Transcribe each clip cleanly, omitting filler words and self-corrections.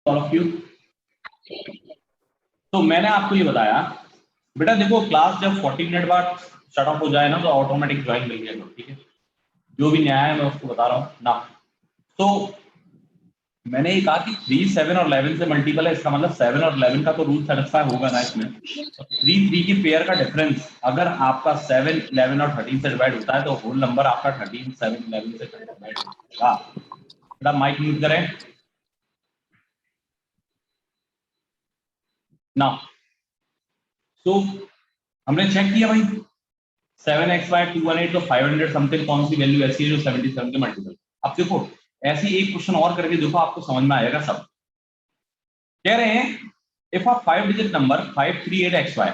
All of you. तो मैंने आपको ये बताया बेटा, देखो क्लास जब 40 मिनट बाद शट ऑफ हो जाए ना तो ऑटोमेटिक ज्वाइन मिल गया, ठीक है। जो भी नया है मैं उसको बता रहा हूँ ना। तो मैंने ये कहा कि 3, 7 और 11 से मल्टीपल है, इसका मतलब 7 और 11 का तो रूल सेटिस्फाई होगा ना इसमें। तो 3, 3 की पेयर का डिफरेंस अगर आपका 7, 11 और 13 से डिवाइड होता है तो होल नंबर आपका 13, 7, 11 से डिवाइड होगा। बेटा माइक म्यूट करें ना। तो हमने चेक किया भाई 7xy 218 तो 500 समथिंग कौन सी वैल्यू ऐसी है जो 77 के मल्टीपल। अब देखो ऐसी एक क्वेश्चन और करके देखो, आपको समझ में आएगा सब। कह रहे हैं if a 5 digit number 538xy,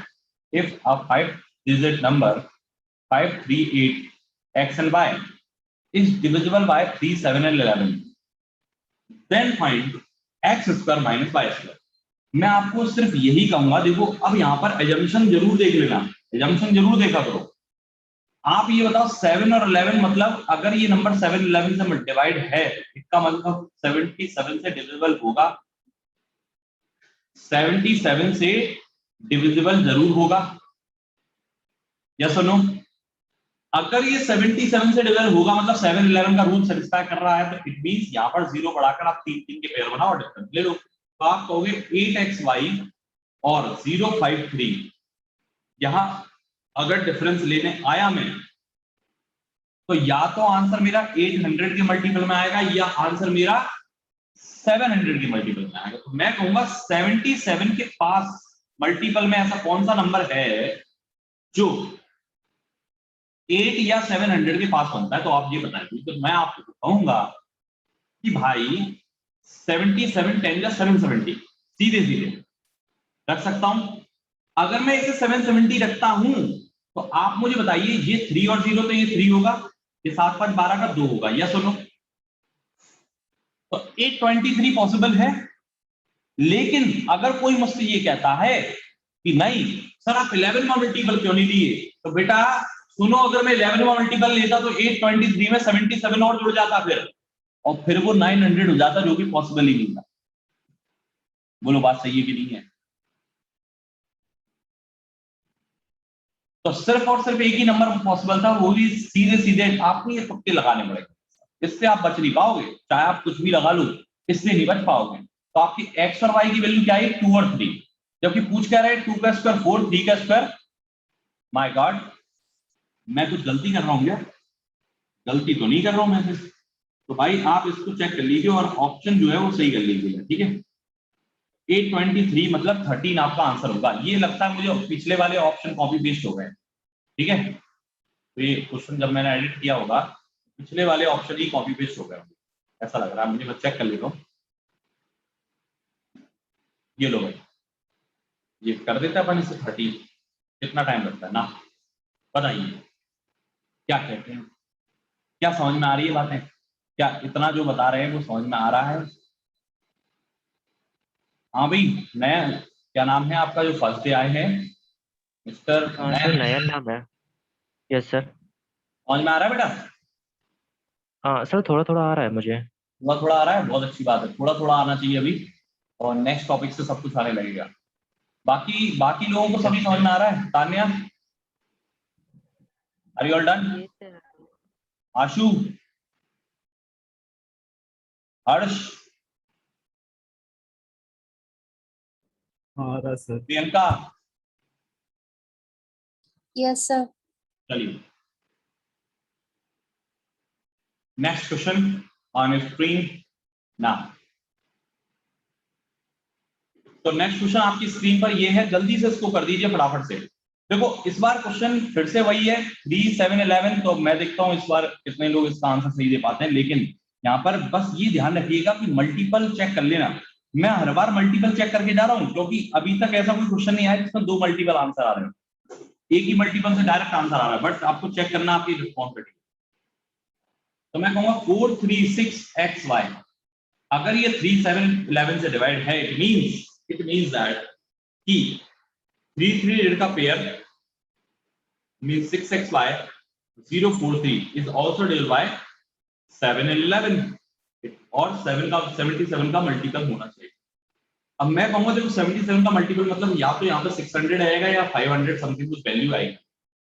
if a 5 digit number 538x and y is divisible by 3, 7 and 11, then find x square minus y square। मैं आपको सिर्फ यही कहूंगा, देखो अब यहाँ पर एजम्पशन जरूर देख लेना, एजम्पशन जरूर देखा करो। आप ये बताओ 7 और 11 मतलब अगर ये नंबर 7, 11 से डिवाइड है, इसका मतलब 77 से डिविजिबल होगा, 77 से डिविजिबल जरूर होगा, या सुनो। अगर ये 77 से डिविजिबल होगा मतलब 7, 11 का रूल सेटिस्फाई कर रहा है, तो इट मींस यहाँ पर जीरो बढ़ाकर आप 3, 3 के पेयर बनाओ और डिफरेंस ले लो। तो आप कहोगे 8xy और 053, यहां अगर डिफरेंस लेने आया मैं तो या तो आंसर मेरा 800 के मल्टीपल में आएगा या आंसर मेरा 700 के मल्टीपल में आएगा। तो मैं कहूंगा 77 के पास मल्टीपल में ऐसा कौन सा नंबर है जो 8 या 700 के पास बनता है, तो आप ये बताइए। तो मैं आपको कहूंगा कि भाई 77 10 या 770 सीधे सीधे रख सकता हूं। अगर मैं इसे 770 रखता हूं तो आप मुझे बताइए ये 3 और 0 तो ये 3 होगा, ये 7, 5, 12 का 2 होगा, या सुनो। तो 823 पॉसिबल है। लेकिन अगर कोई मुझसे ये कहता है कि नहीं सर आप 11 में मल्टीपल क्यों नहीं लिए, तो बेटा सुनो, अगर मैं 11 में मल्टीपल लेता तो 823 में 77 और जुड़ जाता फिर, और फिर वो 900 हो जाता, जो कि पॉसिबल ही नहीं था। बोलो बात सही है कि नहीं है? तो सिर्फ और सिर्फ एक ही नंबर पॉसिबल था, वो भी सीधे सीधे आपको ये तुक्के लगाने पड़ेंगे, इससे आप बच नहीं पाओगे, चाहे आप कुछ भी लगा लो इससे नहीं बच पाओगे। तो आपकी एक्स और वाई की वैल्यू क्या है? 2 और 3, जबकि पूछ क्या रहा है 2 का स्क्वायर 4, 3 का स्क्वायर। माय गॉड, मैं कुछ गलती कर रहा हूँ क्या? गलती तो नहीं कर रहा हूं मैं फिर। तो भाई आप इसको चेक कर लीजिए और ऑप्शन जो है वो सही कर लीजिएगा, ठीक है। 823 मतलब 13 आपका आंसर होगा। ये लगता है मुझे पिछले वाले ऑप्शन कॉपी पेस्ट हो गए, ठीक है। तो ये क्वेश्चन जब मैंने एडिट किया होगा पिछले वाले ऑप्शन ही कॉपी पेस्ट हो गए, ऐसा लग रहा है मुझे। मैं चेक कर लेता हूँ। ये लो भाई, ये कर देता है अपन इसे 30। कितना टाइम लगता है ना, बताइए क्या कहते हैं? क्या समझ में आ रही है बातें? क्या इतना जो बता रहे हैं वो समझ में आ रहा है? हाँ भाई, नया क्या नाम है आपका जो फर्स्ट डे आए हैं? मिस्टर हाँ नया, सर, नया नाम है। Yes sir. समझ में आ रहा है बेटा? हाँ सर, थोड़ा थोड़ा आ रहा है मुझे। थोड़ा थोड़ा आ रहा है, बहुत अच्छी बात है, थोड़ा थोड़ा आना चाहिए अभी। और नेक्स्ट टॉपिक से सब कुछ आने लगेगा। बाकी बाकी लोगों को यस सभी समझ सर। में आ रहा है? Tanya, are you all done? ये सर। आशु, हर्ष, आ रहा सर। Priyanka, yes sir. चलिए नेक्स्ट क्वेश्चन ऑन स्क्रीन ना। तो नेक्स्ट क्वेश्चन आपकी स्क्रीन पर ये है, जल्दी से इसको कर दीजिए फटाफट से। देखो इस बार क्वेश्चन फिर से वही है 3, 7, 11। तो मैं देखता हूँ इस बार कितने लोग इसका आंसर सही दे पाते हैं। लेकिन यहाँ पर बस ये ध्यान रखिएगा कि मल्टीपल चेक कर लेना। मैं हर बार मल्टीपल चेक करके जा रहा हूँ क्योंकि अभी तक ऐसा कोई क्वेश्चन नहीं आया जिसमें 2 मल्टीपल आंसर आ रहे हैं। एक ही मल्टीपल से डायरेक्ट आंसर आ रहा है, बट आपको चेक करना आपकी रिस्पॉन्सिबिलिटी। तो मैं कहूंगा 436xy, अगर ये 3, 7, 11 से डिवाइड है, इट मींस दैट कि 3, 3 का pair means 6xy 043 is also divided by 7 and 11, और 7 का 77 का मल्टीपल होना चाहिए। अब मैं कहूंगा देखो 77 का मल्टीपल मतलब या तो यहाँ पे 600 आएगा या 500 समथिंग कुछ वैल्यू आएगी।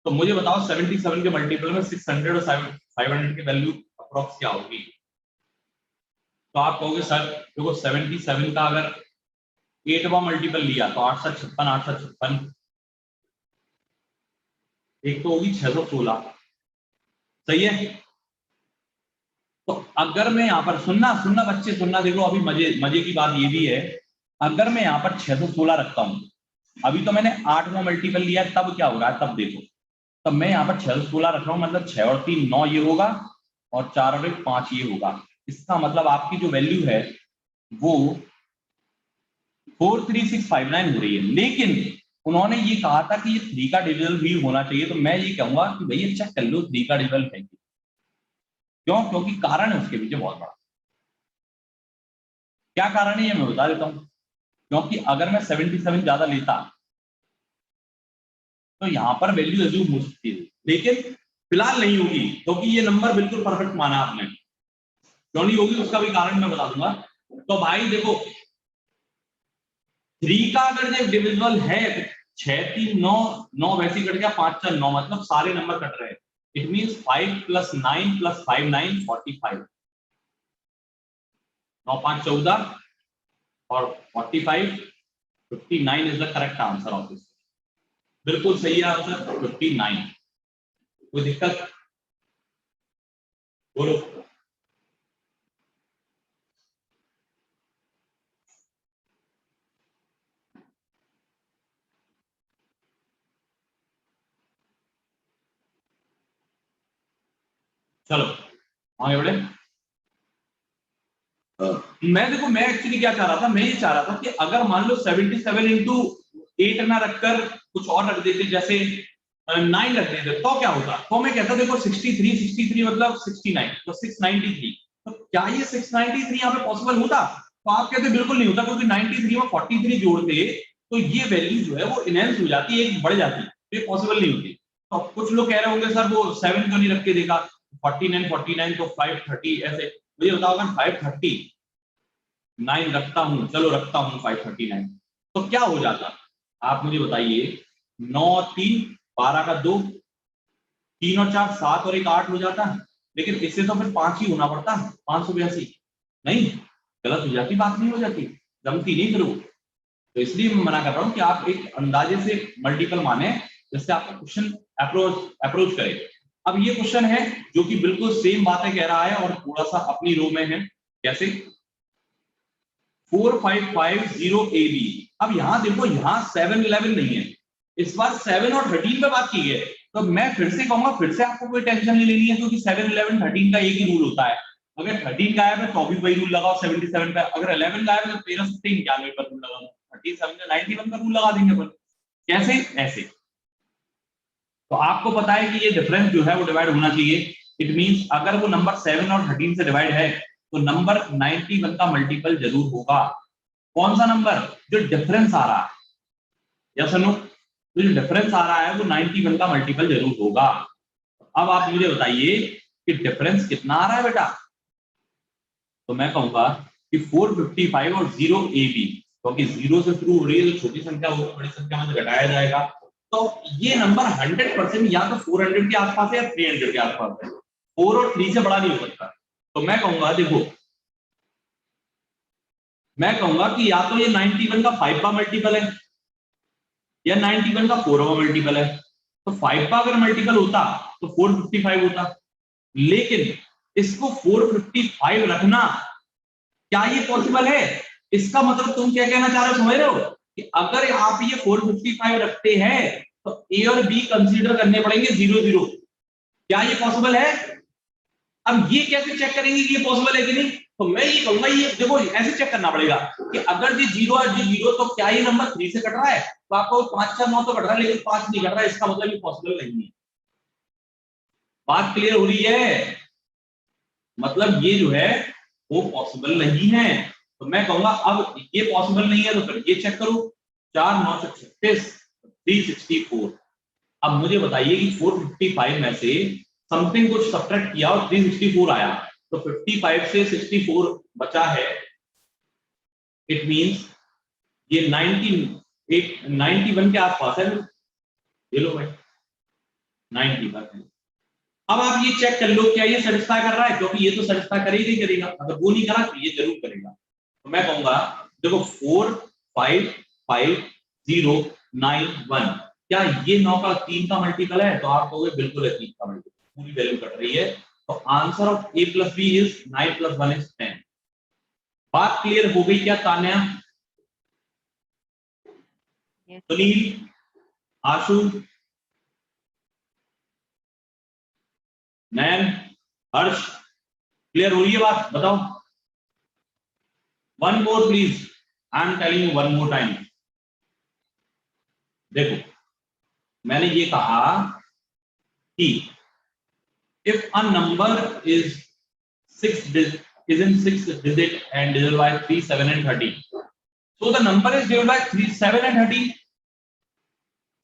तो मुझे बताओ 77 के मल्टीपल में 600 और 500 की वैल्यू अप्रोक्स क्या होगी। तो आप कहोगे सर देखो 77 का अगर 8वां मल्टीपल लिया तो 856 856, एक तो होगी 616, सही है। तो अगर मैं यहाँ पर सुनना सुनना बच्चे सुनना, देखो अभी मजे मजे की बात ये भी है, अगर मैं यहाँ पर 616 रखता हूँ, अभी तो मैंने 8वां मल्टीपल लिया, तब क्या हो रहा है तब देखो, तब मैं यहाँ पर 616 रख रहा हूँ, मतलब 6 और 3 9 ये होगा और 4 और 1 5 ये होगा। इसका मतलब आपकी जो वैल्यू है वो 43659 हो रही है। लेकिन उन्होंने ये कहा था कि ये 3 का डिविजन भी होना चाहिए, तो मैं ये कहूंगा कि भैया चेक कर लो 3 का डिविजन है क्यों, क्योंकि कारण है उसके पीछे बहुत बड़ा। क्या कारण है ये मैं बता देता हूँ। क्योंकि अगर मैं 77 ज्यादा लेता तो यहाँ पर वैल्यू एज्यूम हो सकती है, लेकिन फिलहाल नहीं होगी, क्योंकि ये नंबर बिल्कुल परफेक्ट माना आपने। क्यों नहीं होगी उसका भी कारण मैं बता दूंगा। तो भाई देखो 3 का अगर ये डिविजिबल है तो 6 3 9 9 वैसे कट गया, 5 4 9 मतलब सारे नंबर कट रहे हैं। इट मींस 5 + 9 + 5 9 45, 9 5 14 और 45 59 is the correct answer of this. बिल्कुल सही है आंसर 59। कोई दिक्कत बोलो। चलो आगे बढ़े। मैं एक्चुअली क्या चाह रहा था, मैं ये चाह रहा था कि अगर मान लो 77 इंटू 8 ना रखकर कुछ और रख देते, जैसे 9 रख देते, तो क्या होता। तो मैं कहता देखो 63 मतलब 69, तो 693। तो क्या ये 693 यहाँ पे पॉसिबल होता। तो आप कहते बिल्कुल नहीं होता, क्योंकि 93 में 43 जोड़ते तो ये वैल्यू जो है वो इनहेंस हो जाती है, एक बढ़ जाती, तो ये पॉसिबल नहीं होती। तो कुछ लोग कह रहे होंगे सर वो 7 क्यों नहीं रख के देखा, 49 तो 530 ऐसे। मुझे बताओ अगर 539 रखता हूं, चलो रखता हूं 539, तो क्या हो जाता आप मुझे बताइए। 9 3 12 का 2, 3 और 4 7 और 1 8 हो जाता। लेकिन इससे तो फिर 5 ही होना पड़ता, 582 नहीं, गलत हो जाती, बात नहीं हो जाती, जमती नहीं फिर वो। तो इसलिए मैं मना कर रहा हूं कि आप एक अंदाजे से मल्टीपल माने, जिससे आपका क्वेश्चन अप्रोच करे। अब ये क्वेश्चन है जो कि बिल्कुल सेम बातें कह रहा है और थोड़ा सा अपनी रो में है। कैसे 4550 AB। अब यहां देखो यहाँ 7 11 नहीं है, इस बार 7 और 13 पे बात की है। तो मैं फिर से कहूंगा, फिर से आपको कोई टेंशन नहीं लेनी है, क्योंकि 7 11 13 का एक ही रूल होता है। अगर 13 का है तो भी वही रूल लगाओ 77 पे, अगर 11 का है तो 1391 पर रूल लगाओ, 37 का 91 का रूल लगा देंगे अपन। कैसे ऐसे। तो आपको पता है कि ये डिफरेंस जो है वो डिवाइड होना चाहिए। इट मींस अगर वो नंबर 7 और 13 से डिवाइड है तो नंबर 91 का मल्टीपल जरूर होगा। कौन सा नंबर, जो डिफरेंस आ रहा है, या सुनो, तो जो डिफरेंस आ रहा है वो 91 का मल्टीपल जरूर होगा। अब आप मुझे बताइए कि डिफरेंस कितना आ रहा है बेटा। तो मैं कहूंगा कि 455 और 0 AB, क्योंकि 0 से शुरू हो रही है तो छोटी संख्या होगी, बड़ी संख्या में से घटाया जाएगा। तो ये नंबर 100% या तो 400 के आसपास है या 300 के आसपास है, 4 और 3 से बड़ा नहीं हो सकता। तो मैं कहूंगा देखो, मैं कहूंगा कि या तो ये 91 का 5 का मल्टीपल है या 91 का 4 का मल्टीपल है। तो 5 का अगर मल्टीपल होता तो 455 होता, लेकिन इसको 455 रखना क्या ये पॉसिबल है। इसका मतलब तुम क्या कहना चाह रहे हो, समझ रहे हो, कि अगर आप ये 455 रखते हैं तो ए और बी कंसीडर करने पड़ेंगे 0 0। क्या ये पॉसिबल है। अब ये कैसे चेक करेंगे कि ये पॉसिबल है कि नहीं। तो मैं ये कहूंगा, ये देखो ऐसे चेक करना पड़ेगा कि अगर ये 0 और ये 0 तो क्या ये नंबर 3 से कट रहा है। तो आपको 5 4 9 तो कट रहा है, लेकिन 5 नहीं कट रहा है, इसका मतलब ये पॉसिबल नहीं है। बात क्लियर हो रही है, मतलब ये जो है वो पॉसिबल नहीं है। तो मैं कहूंगा अब ये पॉसिबल नहीं है तो फिर ये चेक करो, 4 9 36 364। अब मुझे बताइए कि 455 में से समथिंग कुछ सब्ट्रैक्ट किया और 364 आया, तो 55 से 64 बचा है। इट मींस ये 91 के आसपास है, ये लो भाई 90 है। अब आप ये चेक कर लो क्या ये सेटिस्फाई कर रहा है, क्योंकि ये तो सेटिस्फाई करेगा ही करेगा, अगर वो नहीं करा तो ये जरूर करेगा। तो मैं कहूंगा देखो 4 5 5 0 9 1, क्या ये 9 का 3 का मल्टीपल है? तो आप कहोगे बिल्कुल है 3 का मल्टीपल, पूरी वैल्यू कट रही है। तो answer of a + b is 9 + 1 is 10। बात क्लियर हो गई क्या तान्या? सुनील, आशु, नयन, हर्ष, क्लियर हो रही है बात? बताओ। One more please, I am telling you one more time. देखो मैंने ये कहा कि if a number is 6 digit and divided by 3 7 and 13, so the number is divided by 3 7 and 13।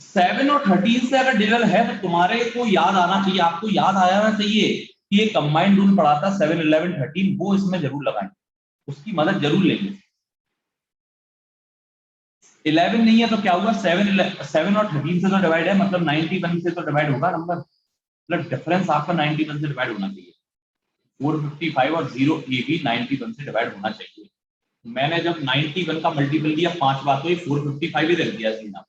7 और 13 से अगर डिविजल है तो तुम्हारे को याद आना चाहिए, आपको याद आना चाहिए कि ये कंबाइंड रूल पढ़ा था 7 11 13, वो इसमें जरूर लगाएं, उसकी मदद जरूर लेंगे। 11 नहीं है तो क्या हुआ, 7 और 13 से तो डिवाइड है, मतलब 91 से तो डिवाइड होगा नंबर, मतलब डिफरेंस आपका 91 से डिवाइड होना चाहिए। 455 और 0 ये भी 91 से डिवाइड होना चाहिए। मैंने जब 91 का मल्टीपल दिया 5 बार तो ये 455 ही रख दिया सीधा।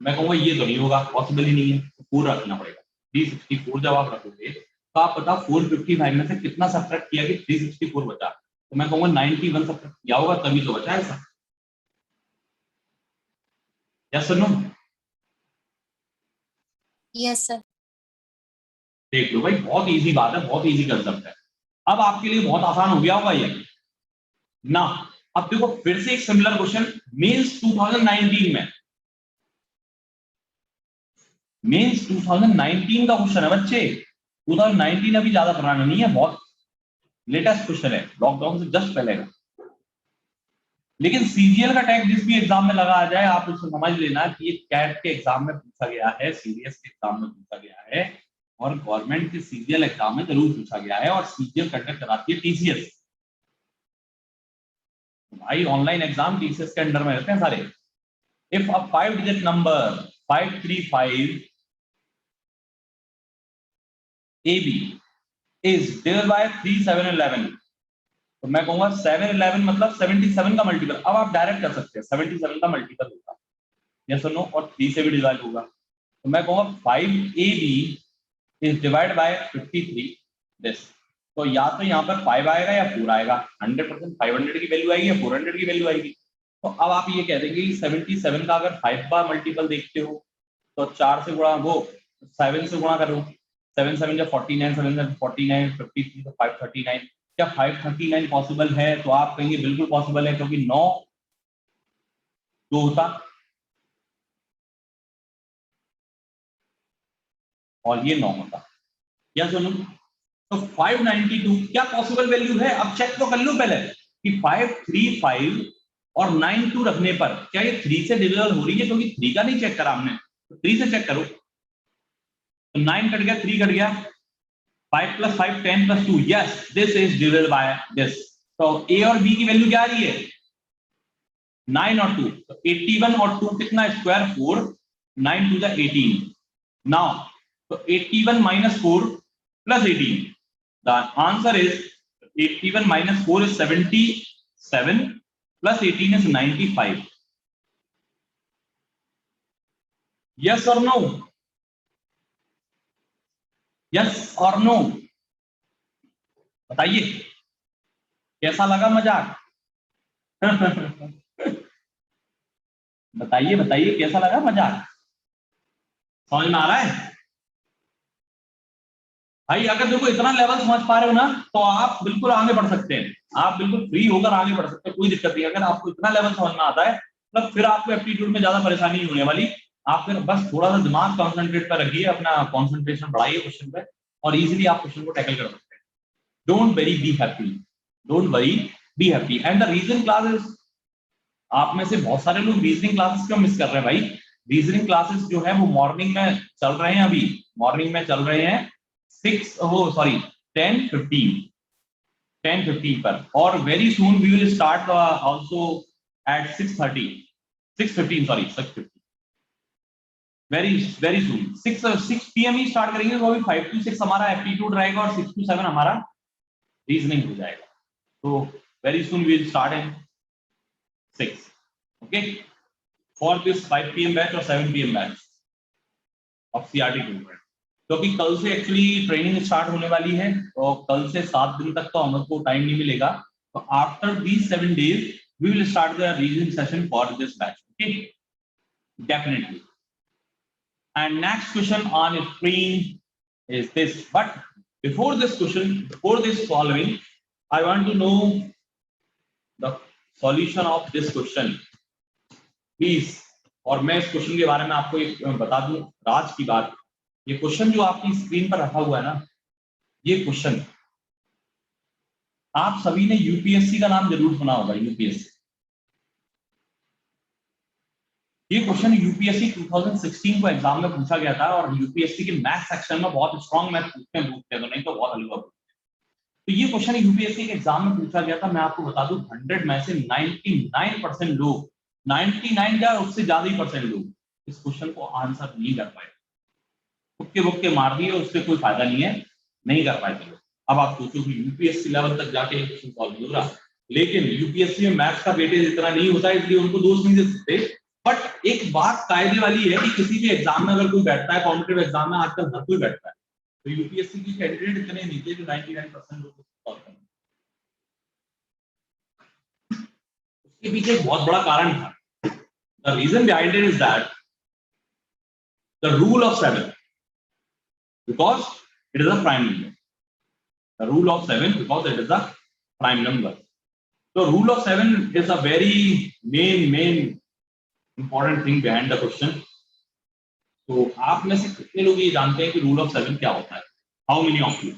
मैं कहूंगा ये तो नहीं होगा, पॉसिबल ही नहीं है, तो 4 रखना पड़ेगा। 364 जब आप रखोगे तो आप बताओ 455 में से कितना सब्ट्रैक्ट किया कि 364 बचा, तो मैं कहूंगा 91 सब्ट्रैक्ट किया होगा तभी तो बचा ऐसा। Yes sir no? Yes sir. देख लो भाई, बहुत इजी बात है, बहुत इजी कंसेप्ट है। अब आपके लिए बहुत आसान हो गया होगा ये ना। अब देखो फिर से एक सिमिलर क्वेश्चन मेंस 2019 में, मेंस 2019 का क्वेश्चन है बच्चे। 2019 अभी ज्यादा पुराना नहीं है, बहुत लेटेस्ट क्वेश्चन है, लॉकडाउन से जस्ट पहले का। लेकिन सीजीएल का टैग जिस भी एग्जाम में लगा आ जाए आप उसको समझ लेना कि ये कैट के एग्जाम में पूछा गया है, सीडीएस के एग्जाम में पूछा गया है, और गवर्नमेंट के सीजीएल एग्जाम में जरूर पूछा गया है, और सीजीएल कंडक्ट कराती है टीसीएस। भाई ऑनलाइन एग्जाम टीसीएस के अंडर में रहते हैं सारे। If a 5 digit number 535 AB is divided by 3 7 11, तो मैं कहूंगा 7 11 मतलब 77 का मल्टीपल। अब आप डायरेक्ट कर सकते हैं 77 का मल्टीपल होगा, यस और नो, और 3 से भी डिवाइड होगा। तो मैं कहूंगा 5AB is divided by 53 this, तो या तो यहाँ पर 5 आएगा या 4 आएगा। 100% 500 की वैल्यू आएगी या 400 की वैल्यू आएगी। तो अब आप ये कह देंगे कि 77 का अगर 5 का मल्टीपल देखते हो तो 4 से गुणा, वो 7 से गुणा करो, 7 7 या 49, 7 7 49, 53 तो 539। क्या 539 पॉसिबल है? तो आप कहेंगे बिल्कुल पॉसिबल है, क्योंकि 9 2 होता और ये 9 होता। या सुनो, तो 592 क्या पॉसिबल वैल्यू है? अब चेक तो कर लो पहले कि 535 और 92 रखने पर क्या ये 3 से डिविजल हो रही है, क्योंकि 3 का नहीं चेक करा हमने, तो 3 से चेक करो। तो 9 कट गया, 3 कट गया, 5 + 5 10 + 2, yes this is divisible by this. तो ए और बी की वैल्यू क्या आ रही है? 9 और 2, तो 81 और 2 कितना स्क्वायर 4, 9 2 = 18। नाउ तो 81 - 4 + 18, the answer is 81 - 4 is 77 plus 18 is 95। yes or no? yes or no? बताइए कैसा लगा मजाक? बताइए बताइए कैसा लगा मजाक? समझ में आ रहा है भाई? अगर देखो इतना लेवल समझ पा रहे हो ना तो आप बिल्कुल आगे बढ़ सकते हैं, आप बिल्कुल फ्री होकर आगे बढ़ सकते हैं, कोई दिक्कत नहीं। अगर आपको इतना लेवल समझ में आता है मतलब फिर आपको एप्टीट्यूड में ज्यादा परेशानी नहीं होने वाली। आप फिर बस थोड़ा सा दिमाग कॉन्सेंट्रेट पर रखिए, अपना कॉन्सेंट्रेशन बढ़ाइए क्वेश्चन पे, और इजीली आप क्वेश्चन को टैकल कर सकते हैं। Don't worry, be happy, don't worry, be happy. And the reasoning classes, आप में से बहुत सारे लोग रीजनिंग क्लासेस क्यों मिस कर रहे हैं भाई? रीजनिंग क्लासेस जो है वो मॉर्निंग में चल रहे हैं, अभी मॉर्निंग में चल रहे हैं 10:15 पर, और very soon we will start also at 6:30। 6:15 sorry 6:15 very soon 6 PM ही स्टार्ट करेंगे तो अभी 5 to 6 हमारा एप्टीट्यूड रहेगा और 6 to 7 हमारा रीजनिंग हो जाएगा। तो very soon we will start in 6 okay for this 5 PM batch और 7 PM बैच ऑफ CRT 200 क्योंकि कल से एक्चुअली ट्रेनिंग स्टार्ट होने वाली है और कल से 7 दिन तक तो हमको टाइम नहीं मिलेगा। तो after these 7 days we will start the revision session for this batch. Okay, definitely. And next question on your screen is this. But before this question, before this following, I want to know the solution of this question. Please. और मैं इस question के बारे में आपको एक बता दूं राज की बात। ये क्वेश्चन जो आपकी स्क्रीन पर रखा हुआ है ना, ये क्वेश्चन आप सभी ने यूपीएससी का नाम जरूर सुना होगा। यूपीएससी ये क्वेश्चन यूपीएससी 2016 को एग्जाम में पूछा गया था और यूपीएससी के मैथ सेक्शन में बहुत स्ट्रॉन्ग मैथ पूछते हैं तो नहीं तो बहुत हल्का पूछते हैं। तो ये क्वेश्चन यूपीएससी के एग्जाम में पूछा गया था। मैं आपको बता दूं 100 में से 99% लोग 99 या उससे ज्यादा ही परसेंट लोग इस क्वेश्चन को आंसर नहीं कर पाए। बुक्के बुक्के मार दिए, उससे कोई फायदा नहीं है, नहीं कर पाए थे। अब आप सोचो कि यूपीएससी लेवल तक जाके क्वेश्चन सॉल्व नहीं हो रहा, लेकिन यूपीएससी में मैथ्स का वेटेज इतना नहीं होता है इसलिए उनको दोष नहीं दे सकते। बट एक बात कायदे वाली है कि किसी भी एग्जाम में अगर कोई बैठता है, कॉम्पिटिटिव एग्जाम में आजकल हर कोई बैठता है, तो यूपीएससी की कैंडिडेट इतने नहीं थे जो 99% लोग सॉल्व करें। उसके पीछे एक बहुत बड़ा कारण था। The reason behind it is that the rule of 7, because it is a prime number. The rule of 7 because it is a prime number. So rule of 7 is a very main important thing behind the question. तो आप में से कितने लोग ये जानते हैं कि रूल ऑफ 7 क्या होता है? How many of you?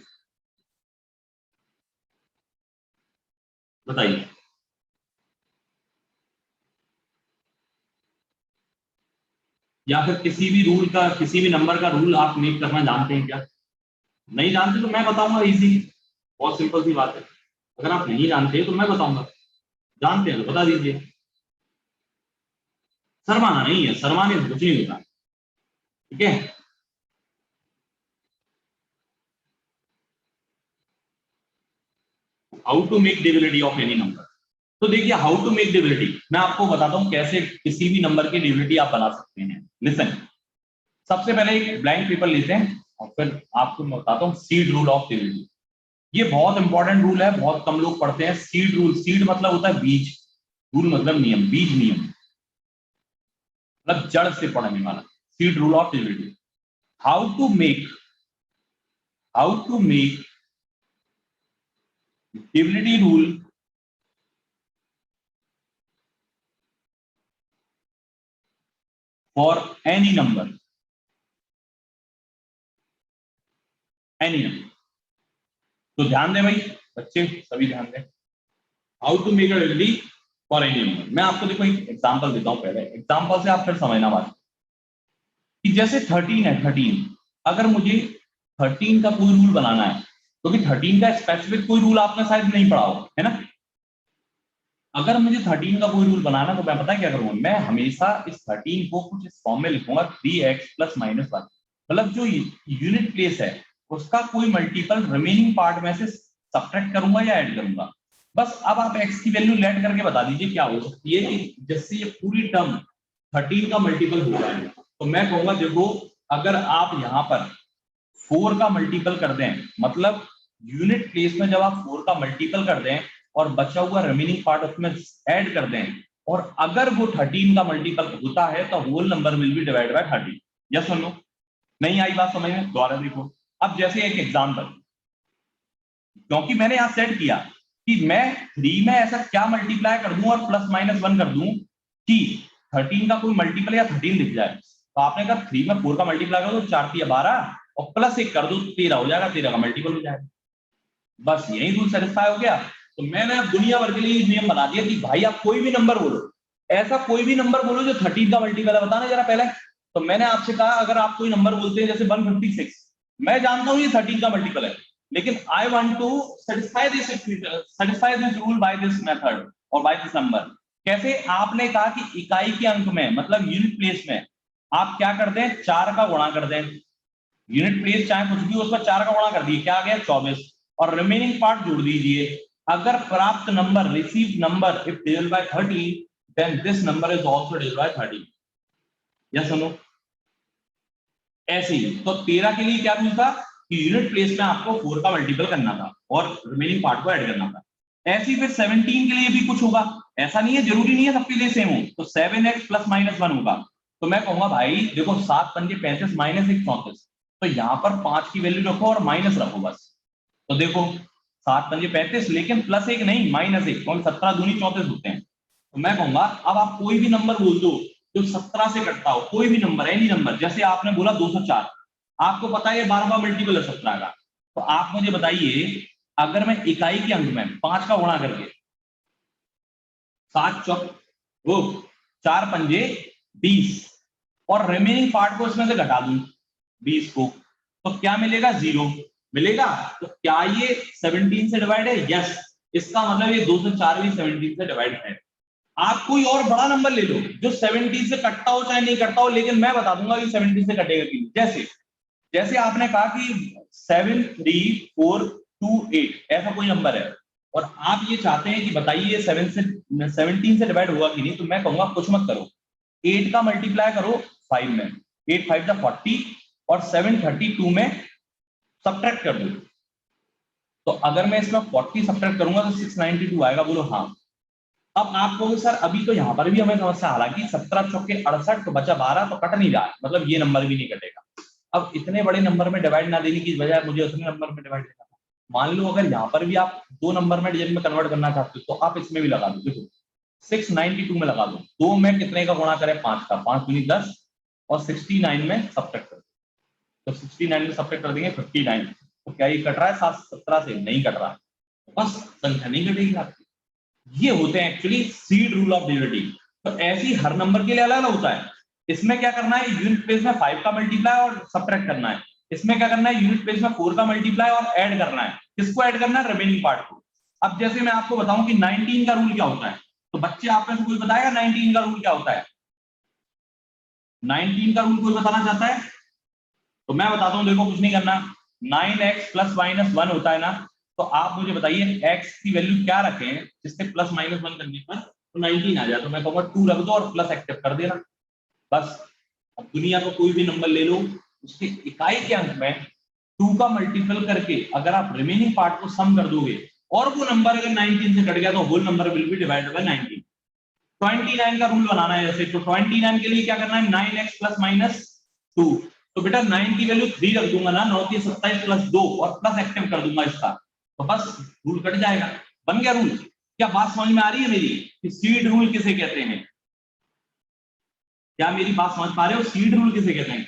बताइए। या फिर किसी भी रूल का, किसी भी नंबर का रूल आप मेक करना जानते हैं क्या? नहीं जानते तो मैं बताऊंगा, इजी, बहुत सिंपल सी बात है। अगर आप नहीं जानते तो मैं बताऊंगा, जानते हैं तो बता दीजिए। शर्माना नहीं है, शर्माने से कुछ नहीं होता, ठीक है। How to make divisibility of any number. तो देखिए हाउ टू मेक डिविजिबिलिटी मैं आपको बताता हूं कैसे किसी भी नंबर की डिविजिबिलिटी आप बना सकते हैं। लिसन, सबसे पहले एक ब्लैंक पेपर लेते हैं और फिर आपको मैं बताता हूँ सीड रूल ऑफ डिविजिबिलिटी। ये बहुत इंपॉर्टेंट रूल है, बहुत कम लोग पढ़ते हैं। सीड रूल, सीड मतलब होता है बीज, रूल मतलब नियम, बीज नियम मतलब जड़ से पढ़ने वाला। Seed rule of divisibility, how to make divisibility rule for any number, any number. तो ध्यान दें भाई बच्चे, सभी ध्यान दें। How to make divisibility for any number. मैं आपको देखो एक एग्जांपल देता हूं, पहले एग्जांपल से आप फिर समझना बात कि जैसे 13 है, 13 अगर मुझे 13 का कोई रूल बनाना है, क्योंकि 13 का स्पेसिफिक कोई रूल आपने शायद नहीं पढ़ा हो, है ना। अगर मुझे 13 का कोई रूल बनाना तो मैं पता क्या करूंगा, मैं हमेशा इस 13 को कुछ इस फॉर्म में लिखूंगा 3x + -1, मतलब जो यूनिट प्लेस है उसका कोई मल्टीपल रिमेनिंग पार्ट में से सब्ट्रैक्ट करूंगा या ऐड करूंगा। बस अब आप x की वैल्यू लेट करके बता दीजिए क्या हो सकती है कि जिससे ये पूरी टर्म 13 का मल्टीपल हो रहा है। तो मैं कहूंगा देखो, अगर आप यहाँ पर 4 का मल्टीपल कर दें, मतलब यूनिट प्लेस में जब आप 4 का मल्टीपल कर दें और बचा हुआ रिमेनिंग पार्ट उसमें ऐड कर दें, और अगर वो 13 का मल्टीपल होता है तो whole number will be divide by 13। Yes और नो? नहीं आई बात समझ में? दोबारा देखो। अब जैसे एक एग्जांपल, क्योंकि मैंने यहां सेट किया कि मैं 3 में ऐसा क्या मल्टीप्लाई कर दूं और +-1 कर दूं कि 13 का कोई मल्टीपल या 13 दिख जाए। तो आपने कहा 3 में 4 का मल्टीप्लाई कर दो, 4 × 12 और +1 कर दो, 13 हो जाएगा, 13 का मल्टीपल हो जाएगा। बस यही रूल सेटिस्फाई हो गया। तो मैंने अब दुनिया भर के लिए नियम बना दिया कि भाई आप कोई भी नंबर बोलो, ऐसा कोई भी नंबर बोलो जो 13 का मल्टीपल है, बताना जरा पहले। तो मैंने आपसे कहा अगर आप कोई नंबर बोलते हैं जैसे 156, मैं जानता हूं ये 13 का मल्टीपल है, लेकिन I want to satisfy this rule by this method or by this number कैसे? आपने कहा कि इकाई के अंक में मतलब यूनिट प्लेस में आप क्या कर दें, 4 का गुणा कर दें। यूनिट प्लेस चाहे कुछ भी हो, उसमें 4 का गुणा कर दिए, क्या आ गया 24, और रिमेनिंग पार्ट जोड़ दीजिए। अगर प्राप्त number receive number if divided by 13 then this number is also divided by 13। Yes सुनो, ऐसे ही तो 13 के लिए क्या रूल था कि यूनिट प्लेस में आपको 4 का मल्टीपल करना था और रिमेनिंग पार्ट को ऐड करना था। ऐसे ही फिर 17 के लिए भी कुछ होगा, ऐसा नहीं है, जरूरी नहीं है सबके लिए सेम हो। तो 7x + -1 होगा। तो मैं कहूंगा भाई देखो 7 पंजे 35 माइनस 1 34, तो यहाँ पर 5 की वैल्यू रखो और माइनस रखो बस। तो देखो 7 पंजे 35 लेकिन +1 नहीं -1, कौन 17 दूनी 34 होते हैं। तो मैं कहूंगा अब आप कोई भी नंबर बोल दो जो 17 से कटता हो, कोई भी नंबर, एनी नंबर, जैसे आपने बोला 204, आपको पता है ये 12वां मल्टीपल है 17 का। तो आप मुझे बताइए अगर मैं इकाई के अंक में 5 का गुणा करके 7 चौक वो 4 पंजे 20 और रिमेनिंग पार्ट को इसमें से घटा दूं 20 को, तो क्या मिलेगा 0 मिलेगा। तो क्या ये 17 से डिवाइड है? यस, इसका मतलब ये 204 भी 17 से डिवाइड है। आप कोई और बड़ा नंबर ले लो जो 17 से कटता हो चाहे नहीं कटता हो, लेकिन मैं बता दूंगा कि 17 से कटेगा कि नहीं। जैसे जैसे आपने कहा कि 73428 ऐसा कोई नंबर है और आप ये चाहते हैं कि बताइए ये 17 से डिवाइड हुआ कि नहीं, तो मैं कहूंगा कुछ मत करो, 8 का मल्टीप्लाई करो 5 में, 8 5 40 और 732 में सब्ट्रैक्ट कर दो। तो अगर मैं इसमें 40 सब्ट्रैक्ट करूंगा तो 692 आएगा। बोलो हाँ। अब आप कहोगे सर अभी तो यहाँ पर भी हमें समस्या, हालांकि 17 चौके 68 तो बचा 12 तो कट नहीं रहा है, मतलब ये नंबर भी नहीं कटेगा। अब इतने बड़े नंबर में डिवाइड ना देने की बजाय मुझे उतने नंबर में डिवाइड देना था। मान लो अगर यहाँ पर भी आप 2 नंबर में डिजिट में कन्वर्ट करना चाहते हो तो आप इसमें भी लगा दो। देखो 692 में लगा दो, 2 में कितने का गुणा करें 5 का, 5 दूनी 10 और 69 में सब्ट्रैक्ट कर दो। तो 69 में सब्ट्रैक्ट कर देंगे 59। तो क्या ये कट रहा है 17 से? नहीं कट रहा है, बस संख्या नहीं कटेगी आपकी। ये होते हैं actually seed rule of dividend. तो ऐसी हर नंबर के लिए अलग अलग होता है। इसमें क्या करना है, यूनिट प्लेस में 5 का मल्टीप्लाई और सब्ट्रैक्ट करना है। इसमें क्या करना है, यूनिट प्लेस में 4 का मल्टीप्लाई और ऐड करना है। किसको ऐड करना है? रिमेनिंग पार्ट को। अब जैसे मैं आपको बताऊं कि 19 का रूल क्या होता है, तो बच्चे आप में से कोई बताएगा 19 का रूल क्या होता है? 19 का रूल कोई बताना चाहता है? तो मैं बताता हूं, देखो कुछ नहीं करना, 9x ± 1 होता है ना, तो आप मुझे बताइए x की वैल्यू क्या रखें जिससे ±1 करने पर तो 19 आ जाए। तो मैं कहूंगा 2 रख दो और प्लस एक्टिव कर देना बस। अब दुनिया का कोई भी नंबर ले लो, उसके इकाई के अंक में 2 का मल्टीपल करके अगर आप रिमेनिंग पार्ट को सम कर दोगे और वो नंबर अगर 19 से कट गया तो whole number will be divided by 19। 29 का रूल बनाना है जैसे, तो 29 के लिए क्या करना है, 9x ± 2। तो बेटा 9 की वैल्यू 3 रख दूंगा ना, 9 की 27 + 2 और प्लस एक्टिव कर दूंगा इसका, तो बस रूल कट जाएगा, बन गया रूल। क्या बात समझ में आ रही है मेरी कि सीड रूल किसे कहते हैं? क्या मेरी बात समझ पा रहे हो? सीड रूल किसे कहते हैं?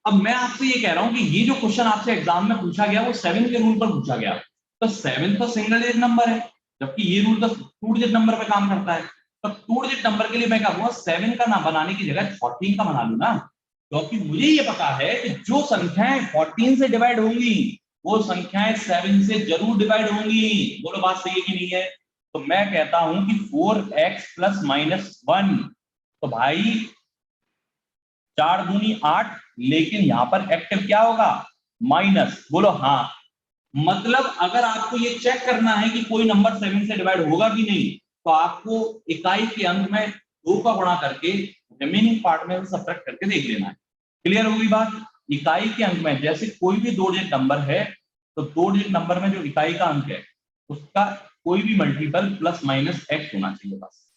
अब मैं आपसे ये कह रहा हूं कि ये जो क्वेश्चन आपसे एग्जाम में पूछा गया वो 7 के रूल पर पूछा गया, तो 7 तो सिंगल डिजिट नंबर है, जबकि ये रूल तो 2 डिजिट नंबर पे काम करता है। तो 2 डिजिट नंबर के लिए मैं क्या कहूंगा, 7 का ना बनाने की जगह 14 का बना लू ना, क्योंकि मुझे ये पता है कि जो संख्याएं 14 से डिवाइड होंगी वो संख्याएं 7 से जरूर डिवाइड होंगी। बोलो बात सही है कि नहीं है? तो मैं कहता हूं कि 4x ± 1, तो भाई 4 दूनी 8, लेकिन यहां पर एक्टिव क्या होगा, माइनस। बोलो हाँ। मतलब अगर आपको ये चेक करना है कि कोई नंबर 7 से डिवाइड होगा कि नहीं, तो आपको इकाई के अंक में 2 का गुणा करके रिमेनिंग पार्ट में सब्ट्रैक्ट करके देख लेना है। क्लियर होगी बात? इकाई के अंक में जैसे कोई भी 2 डिजिट नंबर है, तो 2 डिजिट नंबर में जो इकाई का अंक है उसका कोई भी मल्टीपल ±x होना चाहिए बस।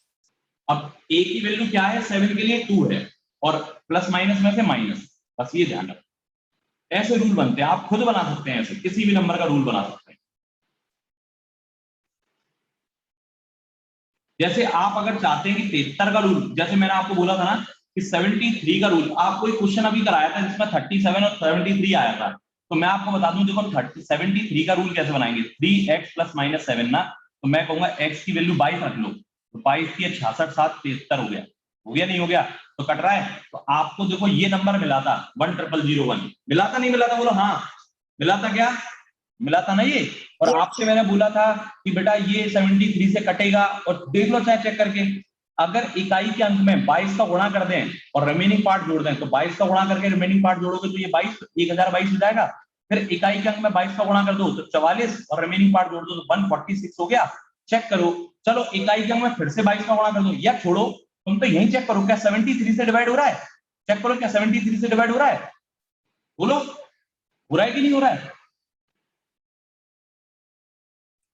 अब a की वैल्यू क्या है, 7 के लिए 2 है और प्लस माइनस में से माइनस, बस ये ध्यान रखो। ऐसे रूल बनते हैं, आप खुद बना सकते हैं, ऐसे किसी भी नंबर का रूल बना सकते हैं। जैसे आप अगर चाहते हैं कि 73 का रूल, जैसे मैंने आपको बोला था ना कि 73 का रूल, आप कोई क्वेश्चन अभी कराया था जिसमें 37 और 73 आया था, तो मैं आपको बता दूं, देखो 73 का रूल कैसे बनाएंगे, 3x ± 7 ना, तो मैं कहूंगा x की वैल्यू 22 रख लो, तो 22 की 66 7 73 हो गया नहीं हो गया? तो कट रहा है। तो आपको देखो ये नंबर मिला था 10001, मिला था नहीं मिला था? बोलो हाँ। मिला था क्या? मिला था ना ये। और आपसे मैंने बोला था कि बेटा ये 73 से कटेगा, और देख लो चाहे चेक करके, अगर इकाई के अंक में 22 का गुणा कर दें और रिमेनिंग पार्ट जोड़ दें, तो 22 का गुणा करके रिमेनिंग पार्ट जोड़ोगे तो ये 1022 हो जाएगा। फिर इकाई के अंक में 22 का गुणा कर दो तो 44, और रिमेनिंग पार्ट जोड़ दो तो 146 हो गया। चेक करो, चलो इकाई के अंक में फिर से 22 का गुणा कर दो, या छोड़ो तुम तो यही चेक करो क्या 73 से डिवाइड हो रहा है। चेक करो क्या 73 से डिवाइड हो रहा है, बोलो हो रहा है कि नहीं हो रहा है।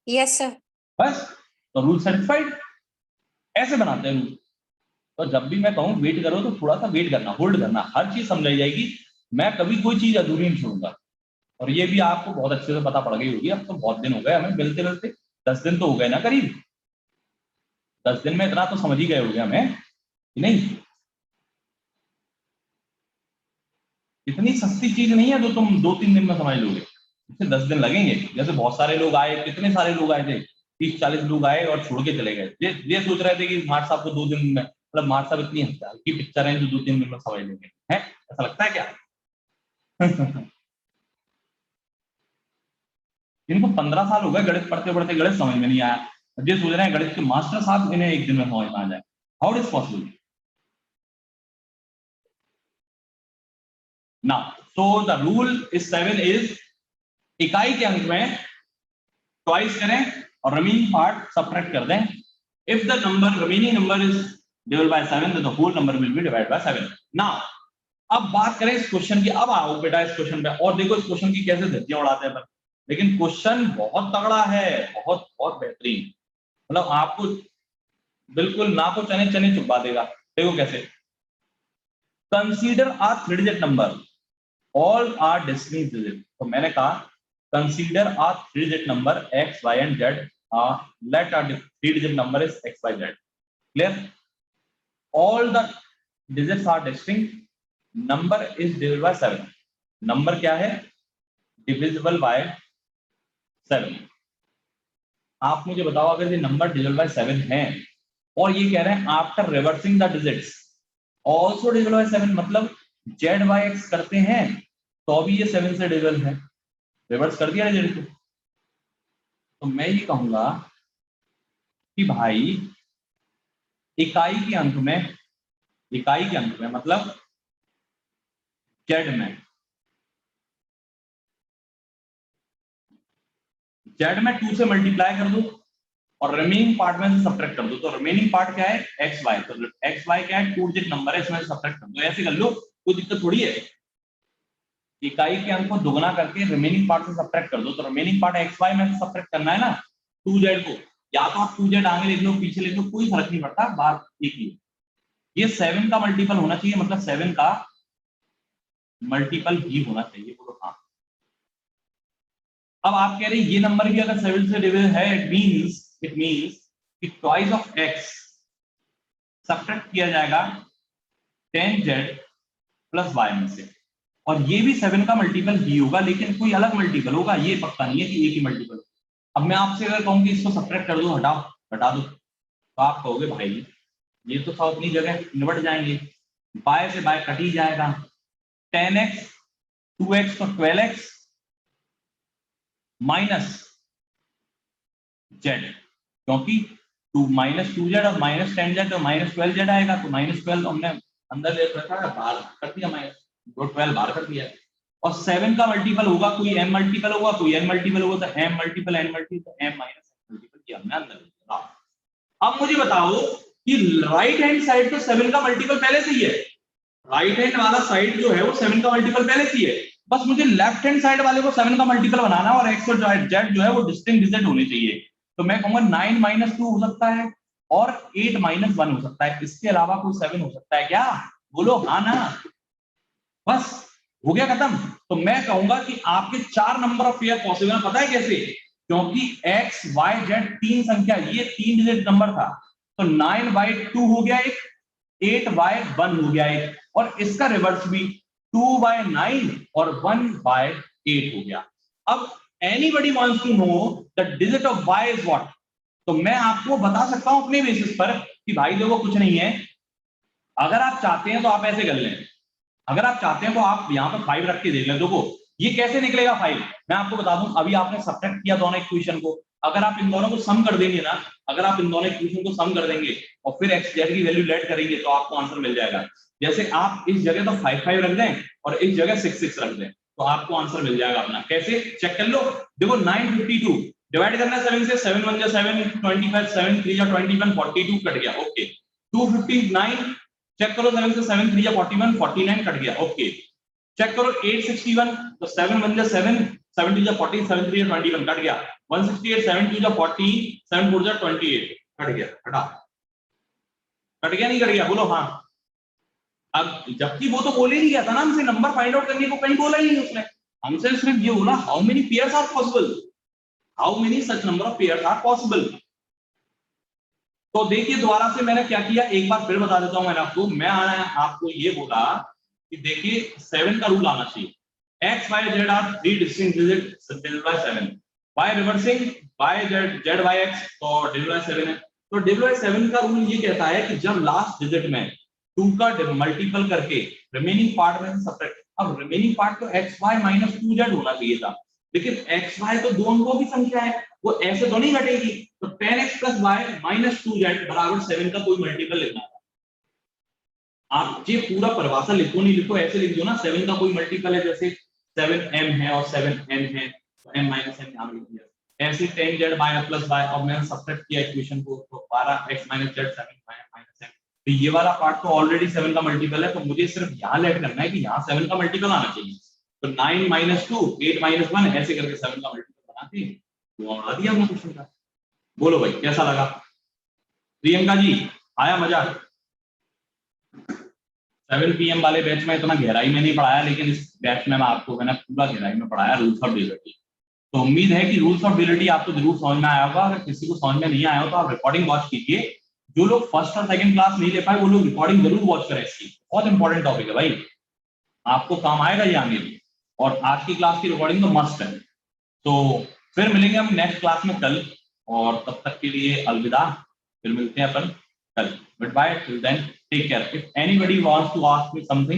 Yes sir. बस, तो रूल सेटिस्फाइड। ऐसे बनाते हैं रूल। तो जब भी मैं कहूं वेट करो तो थोड़ा सा वेट करना, होल्ड करना, हर चीज समझाई जाएगी। मैं कभी कोई चीज अधूरी नहीं छोड़ूंगा। और ये भी आपको बहुत अच्छे से पता पड़ गई होगी, अब तो बहुत दिन हो गए हमें मिलते मिलते, 10 दिन तो हो गए ना करीब। 10 दिन में इतना तो समझ ही गए होगे हमें कि नहीं। इतनी सस्ती चीज नहीं है जो तुम 2-3 दिन में समझ लोगे, इससे 10 दिन लगेंगे। जैसे बहुत सारे लोग आए, कितने सारे लोग आए थे, 30-40 लोग आए और छोड़ के चले गए। ये सोच रहे थे कि स्मार्ट साहब को 2 दिन में, मतलब स्मार्ट साहब इतनी हल्की पिक्चर है जो 2-3 दिन में समझ लेंगे, है ऐसा लगता है क्या? इनको 15 साल हो गए गणित पढ़ते पढ़ते, गणित समझ में नहीं आया। ये सोच रहे हैं गणित के मास्टर साहब इन्हें एक दिन में समझ में आ जाए। हाउ इट इज पॉसिबल ना। So the rule is 7 is, इकाई के अंक में ट्वाइस करें और रिमेनिंग पार्ट सबट्रैक्ट कर दें। If the number remaining number is divided by 7 then the whole number will be divided by 7। Now अब बात करें इस क्वेश्चन की। अब आओ बेटा इस क्वेश्चन पे, और देखो इस क्वेश्चन की कैसे धज्जियां उड़ाते हैं। लेकिन क्वेश्चन बहुत तगड़ा है, बहुत बहुत बेहतरीन, मतलब आपको बिल्कुल ना को चने चने चुपा देगा। देखो कैसे, consider a 3 digit number, all are distinct digit. तो मैंने कहा consider a 3 digit number x y and z, let our 3 digit number is x y z, clear? all the digits are distinct, number is divisible by 7। Number क्या है? Divisible by 7। आप मुझे बताओ, अगर ये नंबर डिविजिबल बाय 7 है और ये कह रहे हैं after reversing the digits also divisible by 7, मतलब z by x करते हैं तो भी ये 7 से डिविजिबल है, रिवर्स कर दिया डिजिट को। तो मैं ये कहूंगा कि भाई इकाई के अंक में, इकाई के अंक में मतलब z में, z में 2 से मल्टीप्लाई कर दो और रिमेनिंग पार्ट में से सबट्रैक्ट कर दो। तो रिमेनिंग पार्ट क्या है? X y. तो एक्स वाई क्या है? 2 डिजिट नंबर है, इसमें से सबट्रैक्ट कर दो। ऐसे कर लो, कोई दिक्कत थोड़ी है। इकाई के अंक को दुगना करके रिमेनिंग पार्ट से सबट्रैक्ट कर दो। तो रिमेनिंग पार्ट एक्स वाई में से सबट्रैक्ट करना है ना 2z को। या तो आप 2z आगे लिख लो, पीछे लिख लो, कोई फर्क नहीं पड़ता, बात एक ही है। ये 7 का मल्टीपल होना चाहिए, मतलब 7 का मल्टीपल ही होना चाहिए, बोलो हाँ। अब आप कह रहे हैं ये नंबर भी अगर 7 से डिविजिबल है, इट मींस कि ट्वाइस ऑफ x सबट्रैक्ट किया जाएगा 10z प्लस y में से, और ये भी 7 का मल्टीपल ही होगा, लेकिन कोई अलग मल्टीपल होगा, ये पक्का नहीं है कि एक ही मल्टीपल। अब मैं आपसे अगर कहूं कि इसको सबट्रैक्ट कर दो, हटाओ, हटा दो, तो आप कहोगे भाई ये तो सब अपनी जगह निबट जाएंगे, बाय से बाय कट ही जाएगा। 10x 2x तो 12x माइनस z, क्योंकि 2 माइनस 2z और माइनस 10z तो माइनस 12z आएगा। तो माइनस 12 हमने अंदर ले रखा है, बाहर कर दिया, माइनस 12 बाहर कर दिया। और 7 का मल्टीपल होगा, कोई m मल्टीपल होगा, कोई n मल्टीपल होगा, तो m multiple n multiple m minus n multiple किया हमने अंदर ले दिया। अब मुझे बताओ कि राइट हैंड साइड तो 7 का मल्टीपल पहले से ही है, राइट हैंड वाला साइड जो है वो 7 का मल्टीपल पहले से ही है, बस मुझे लेफ्ट हैंड साइड वाले को 7 का मल्टीपल बनाना और x और z जो है वो डिस्टिंक्ट डिजिट होने चाहिए। तो मैं कहूंगा 9 माइनस 2 हो सकता है और 8 माइनस 1 हो सकता है, इसके अलावा कोई 7 हो सकता है क्या? बोलो हाँ ना, बस हो गया खत्म। तो मैं कहूंगा कि आपके 4 नंबर ऑफ पेयर पॉसिबल है, पता है कैसे? क्योंकि x y z 3 संख्या, ये 3 डिजिट नंबर था, तो 9/2 हो गया एक, 8/1 हो गया एक, और इसका रिवर्स भी 2/9 और 1/8 हो गया। अब anybody wants to know the digit of y is what, तो मैं आपको बता सकता हूं अपने बेसिस पर कि भाई देखो कुछ नहीं है। अगर आप चाहते हैं तो आप ऐसे कर लें, अगर आप चाहते हैं तो आप यहां पर 5 रख के देख लें। देखो ये कैसे निकलेगा 5? मैं आपको बता दूं, अभी आपने सब्ट्रैक्ट किया दोनों इक्वेशन को, अगर आप इन दोनों को सम कर देंगे ना, अगर आप इन दोनों इक्वेशन को सम कर देंगे और फिर एक्स जेड की वैल्यू लेट करेंगे तो आपको आंसर मिल जाएगा। जैसे आप इस जगह तो 5 5 रख दें और इस जगह 6 6 रख दें तो आपको आंसर मिल जाएगा अपना। कैसे चेक कर लो, देखो 952 डिवाइड करना है 7 से, 7 1 जा 7, 25 7 3 जा 21, 42 कट गया, ओके। 259 चेक करो, 7 से 7 3 जा 41, 49 कट गया, ओके। चेक करो 861 तो 7 1 जा 7, 7 2 जा 40, 7 3 जा 21 कट गया। 168 7 2 जा 40, 7 4 जा 28 कट गया, हटा, कट गया नहीं कट गया, बोलो हाँ। अब जबकि वो तो बोले नहीं गया था ना हमसे नंबर फाइंड आउट करने को, कहीं बोला ही नहीं उसने, हमसे सिर्फ ये बोला how many pairs are possible, how many such number of pairs are possible. तो देखिए दोबारा से मैंने क्या किया, एक बार फिर बता देता हूं मैंने आपको, मैं आपको ये बोला कि देखिए 7 का रूल आना चाहिए, x y z are 3 distinct digit divided by 7, y reversing y z z y x तो डिवाइडेड बाय 7 है। तो डिवाइडेड बाय 7 का रूल ये कहता है कि जब लास्ट डिजिट में 2 का मल्टीपल करके रिमेनिंग पार्ट में सब्ट्रैक्ट, अब रिमेनिंग पार्ट तो xy माइनस 2z होना चाहिए था, लेकिन xy तो दो अंकों की संख्या है, वो ऐसे तो नहीं घटेगी, तो 10x + y - 2z बराबर 7 का कोई मल्टीपल लिखना था। आप ये पूरा परिभाषा लिखो नहीं लिखो ऐसे लिख दो ना, 7 का कोई मल्टीपल है, जैसे 7m है और 7n है तो m - n यहां लिख दिया, ऐसे 10z + y, और मैंने सब्ट्रैक्ट किया इक्वेशन को तो 12x - z 7y - n, तो ये वाला पार्ट तो ऑलरेडी 7 का मल्टीपल है, तो मुझे सिर्फ यहां लेट करना है कि यहां 7 का मल्टीपल आना चाहिए, तो 9 - 2 8 - 1 ऐसे करके 7 का मल्टीपल बनाते हैं, वो बना दिया हमने क्वेश्चन का। बोलो भाई कैसा लगा? प्रियंका जी आया मजा? 7 PM वाले बैच में इतना गहराई में नहीं पढ़ाया, लेकिन इस बैच में मैं आपको मैंने पूरा गहराई में पढ़ाया रूल्स ऑफ ड्यूलिटी। तो उम्मीद है कि रूल्स ऑफ ड्यूलिटी आपको जरूर समझ में आया होगा। अगर किसी को समझ में नहीं आया हो तो आप रिकॉर्डिंग वॉच कीजिए, जो लोग फर्स्ट और सेकंड क्लास नहीं ले पाए वो लोग रिकॉर्डिंग जरूर वॉच करें, इसकी बहुत इंपॉर्टेंट टॉपिक है भाई, आपको काम आएगा ये आगे भी, और आज की क्लास की रिकॉर्डिंग तो मस्ट है। तो फिर मिलेंगे हम नेक्स्ट क्लास में कल, और तब तक के लिए अलविदा, फिर मिलते हैं अपन कल, goodbye, till then take care. If anybody wants to ask me something